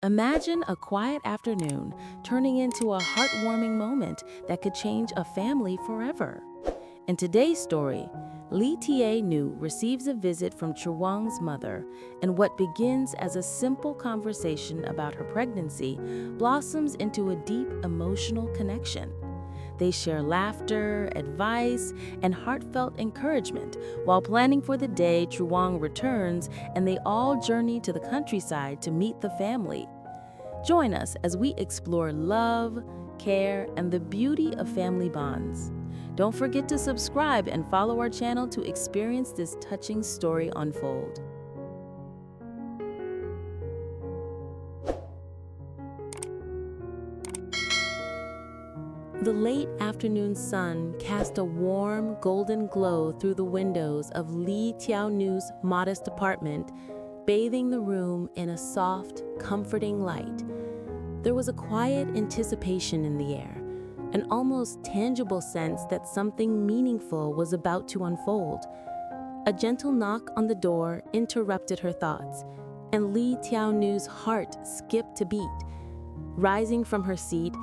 Imagine a quiet afternoon turning into a heartwarming moment that could change a family forever. In today's story, Ly Tieu Nu receives a visit from Truong's mother, and what begins as a simple conversation about her pregnancy blossoms into a deep emotional connection. They share laughter, advice, and heartfelt encouragement while planning for the day Truong returns and they all journey to the countryside to meet the family. Join us as we explore love, care, and the beauty of family bonds. Don't forget to subscribe and follow our channel to experience this touching story unfold. The late afternoon sun cast a warm, golden glow through the windows of Ly Tieu Nu's modest apartment, bathing the room in a soft, comforting light. There was a quiet anticipation in the air, an almost tangible sense that something meaningful was about to unfold. A gentle knock on the door interrupted her thoughts, and Ly Tieu Nu's heart skipped a beat. Rising from her seat,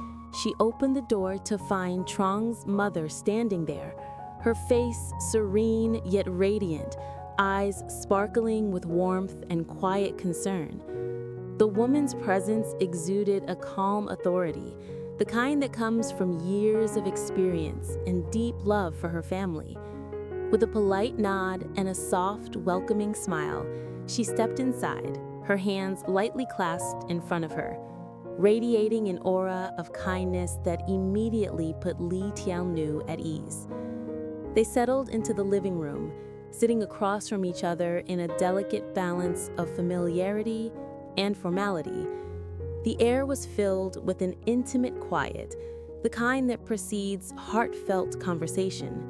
she opened the door to find Truong's mother standing there, her face serene yet radiant, eyes sparkling with warmth and quiet concern. The woman's presence exuded a calm authority, the kind that comes from years of experience and deep love for her family. With a polite nod and a soft, welcoming smile, she stepped inside, her hands lightly clasped in front of her, radiating an aura of kindness that immediately put Ly Tieu Nu at ease. They settled into the living room, sitting across from each other in a delicate balance of familiarity and formality. The air was filled with an intimate quiet, the kind that precedes heartfelt conversation.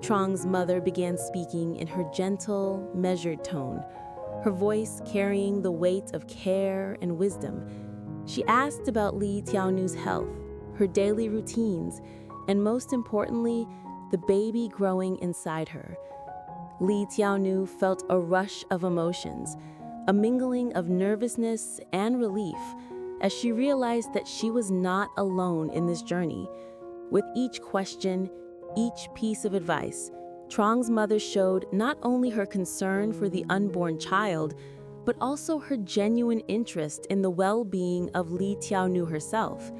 Truong's mother began speaking in her gentle, measured tone, her voice carrying the weight of care and wisdom. She asked about Ly Tieu Nu's health, her daily routines, and most importantly, the baby growing inside her. Ly Tieu Nu felt a rush of emotions, a mingling of nervousness and relief, as she realized that she was not alone in this journey. With each question, each piece of advice, Truong's mother showed not only her concern for the unborn child, but also her genuine interest in the well-being of Ly Tieu Nu herself.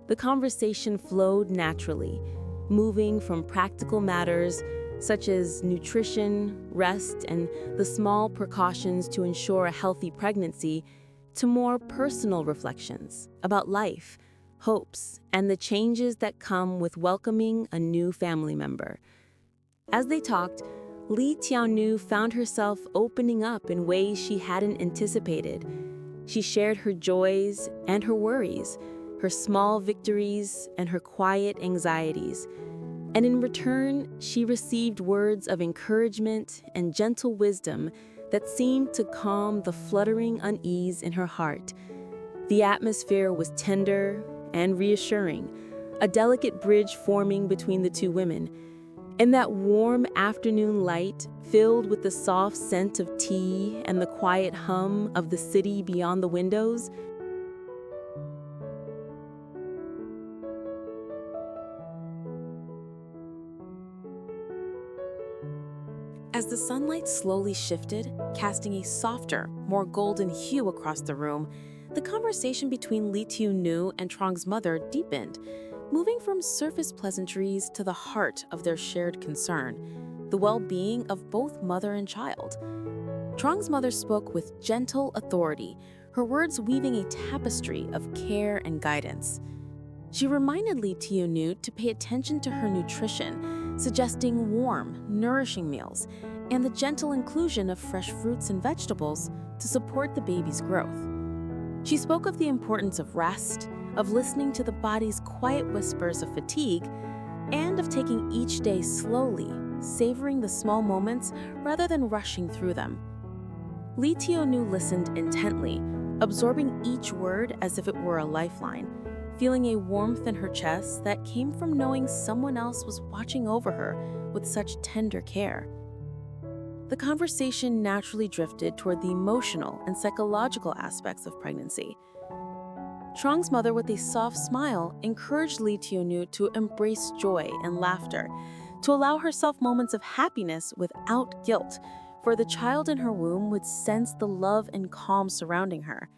The conversation flowed naturally, moving from practical matters such as nutrition, rest, and the small precautions to ensure a healthy pregnancy, to more personal reflections about life, hopes, and the changes that come with welcoming a new family member. As they talked, Ly Tieu Nu found herself opening up in ways she hadn't anticipated. She shared her joys and her worries, her small victories and her quiet anxieties. And in return, she received words of encouragement and gentle wisdom that seemed to calm the fluttering unease in her heart. The atmosphere was tender and reassuring, a delicate bridge forming between the two women. In that warm afternoon light, filled with the soft scent of tea and the quiet hum of the city beyond the windows, as the sunlight slowly shifted, casting a softer, more golden hue across the room, the conversation between Ly Tieu Nu and Truong's mother deepened, moving from surface pleasantries to the heart of their shared concern, the well-being of both mother and child. Truong's mother spoke with gentle authority, her words weaving a tapestry of care and guidance. She reminded Ly Tieu Nu to pay attention to her nutrition, suggesting warm, nourishing meals and the gentle inclusion of fresh fruits and vegetables to support the baby's growth. She spoke of the importance of rest, of listening to the body's quiet whispers of fatigue, and of taking each day slowly, savoring the small moments rather than rushing through them. Ly Tieu Nu listened intently, absorbing each word as if it were a lifeline, feeling a warmth in her chest that came from knowing someone else was watching over her with such tender care. The conversation naturally drifted toward the emotional and psychological aspects of pregnancy. Truong's mother, with a soft smile, encouraged Ly Tieu Nu to embrace joy and laughter, to allow herself moments of happiness without guilt, for the child in her womb would sense the love and calm surrounding her.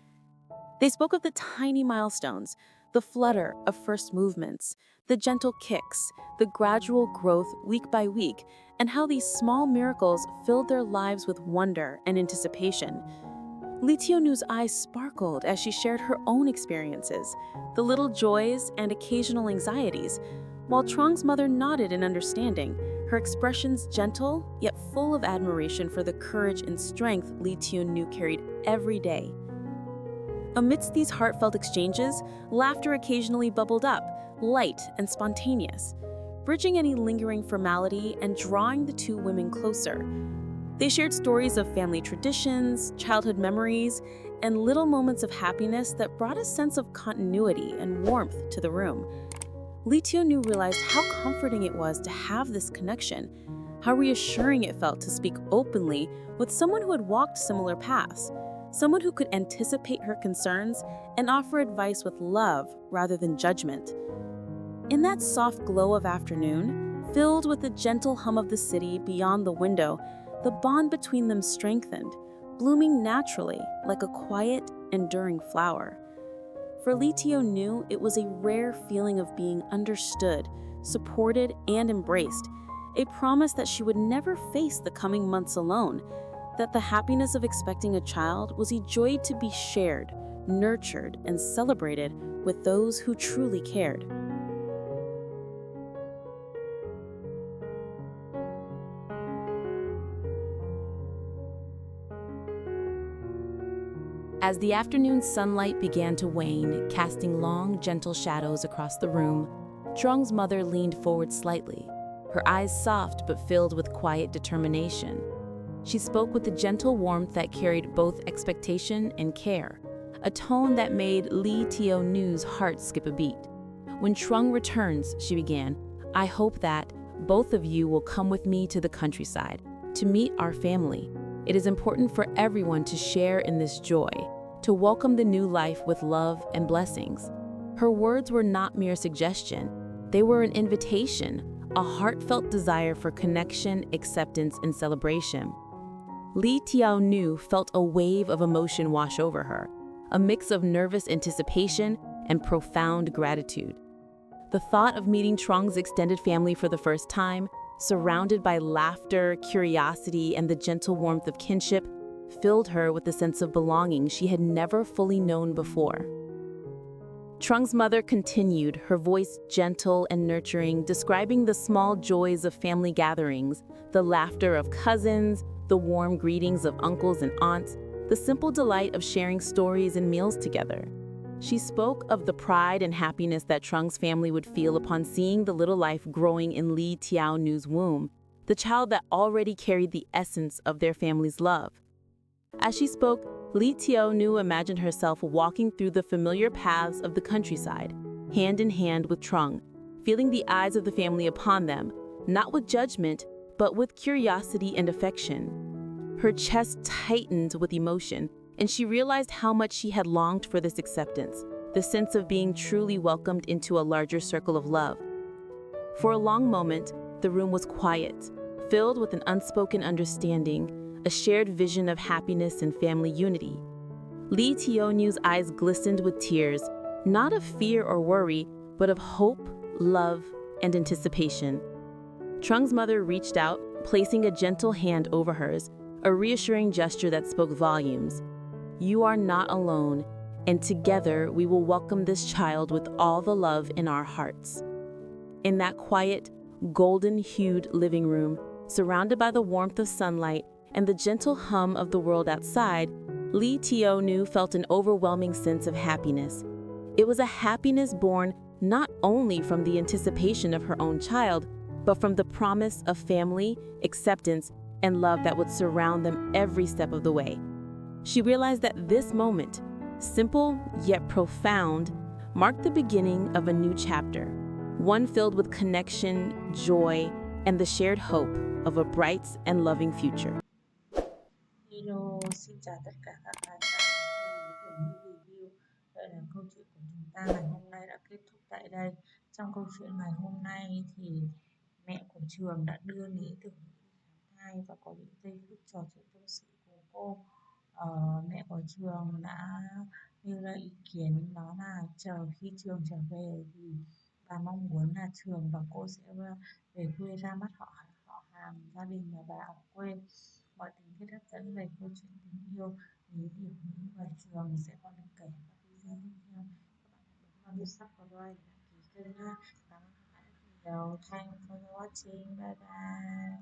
They spoke of the tiny milestones, the flutter of first movements, the gentle kicks, the gradual growth week by week, and how these small miracles filled their lives with wonder and anticipation. Ly Tieu Nu's eyes sparkled as she shared her own experiences, the little joys and occasional anxieties, while Truong's mother nodded in understanding, her expressions gentle yet full of admiration for the courage and strength Ly Tieu Nu carried every day. Amidst these heartfelt exchanges, laughter occasionally bubbled up, light and spontaneous, bridging any lingering formality and drawing the two women closer. They shared stories of family traditions, childhood memories, and little moments of happiness that brought a sense of continuity and warmth to the room. Ly Tieu Nu realized how comforting it was to have this connection, how reassuring it felt to speak openly with someone who had walked similar paths, someone who could anticipate her concerns and offer advice with love rather than judgment. In that soft glow of afternoon, filled with the gentle hum of the city beyond the window, the bond between them strengthened, blooming naturally like a quiet, enduring flower. For Ly Tieu Nu, it was a rare feeling of being understood, supported, and embraced, a promise that she would never face the coming months alone, that the happiness of expecting a child was a joy to be shared, nurtured, and celebrated with those who truly cared. As the afternoon sunlight began to wane, casting long, gentle shadows across the room, Truong's mother leaned forward slightly, her eyes soft but filled with quiet determination. She spoke with a gentle warmth that carried both expectation and care, a tone that made Ly Tieu Nu's heart skip a beat. When Truong returns, she began, I hope that both of you will come with me to the countryside to meet our family. It is important for everyone to share in this joy, to welcome the new life with love and blessings. Her words were not mere suggestion. They were an invitation, a heartfelt desire for connection, acceptance, and celebration. Ly Tieu Nu felt a wave of emotion wash over her, a mix of nervous anticipation and profound gratitude. The thought of meeting Truong's extended family for the first time, surrounded by laughter, curiosity, and the gentle warmth of kinship, filled her with a sense of belonging she had never fully known before. Truong's mother continued, her voice gentle and nurturing, describing the small joys of family gatherings, the laughter of cousins, the warm greetings of uncles and aunts, the simple delight of sharing stories and meals together. She spoke of the pride and happiness that Truong's family would feel upon seeing the little life growing in Ly Tieu Nu's womb, the child that already carried the essence of their family's love. As she spoke, Ly Tieu Nu imagined herself walking through the familiar paths of the countryside, hand in hand with Truong, feeling the eyes of the family upon them, not with judgment, but with curiosity and affection. Her chest tightened with emotion, and she realized how much she had longed for this acceptance, the sense of being truly welcomed into a larger circle of love. For a long moment, the room was quiet, filled with an unspoken understanding, a shared vision of happiness and family unity. Ly Tieu Nu's eyes glistened with tears, not of fear or worry, but of hope, love, and anticipation. Truong's mother reached out, placing a gentle hand over hers, a reassuring gesture that spoke volumes. You are not alone, and together we will welcome this child with all the love in our hearts. In that quiet, golden-hued living room, surrounded by the warmth of sunlight and the gentle hum of the world outside, Ly Tieu Nu felt an overwhelming sense of happiness. It was a happiness born not only from the anticipation of her own child, but from the promise of family, acceptance, and love that would surround them every step of the way. She realized that this moment, simple yet profound, marked the beginning of a new chapter, one filled with connection, joy, and the shared hope of a bright and loving future. chào tất cả các bạn đã đến với review. Vậy là câu chuyện của chúng ta ngày hôm nay đã kết thúc tại đây. Trong câu chuyện ngày hôm nay thì mẹ của Trường đã đưa lý tưởng đi khám thai và có những giây phút trò chuyện tâm sự cùng cô. Mẹ của Trường đã nêu ra ý kiến đó là khi Trường trở về thì bà mong muốn là Trường và cô sẽ về quê ra mắt họ hàng gia đình nhà bà ở quê. Mọi tình tiết hấp dẫn về câu chuyện tình yêu, lý điểm Mỹ và Trường sẽ còn được kể ở các video tiếp theo. Các bạn hãy bấm vào nút subscribe để đăng ký kênh nha. Cảm ơn các bạn rất nhiều. Thanks for watching. Bye bye.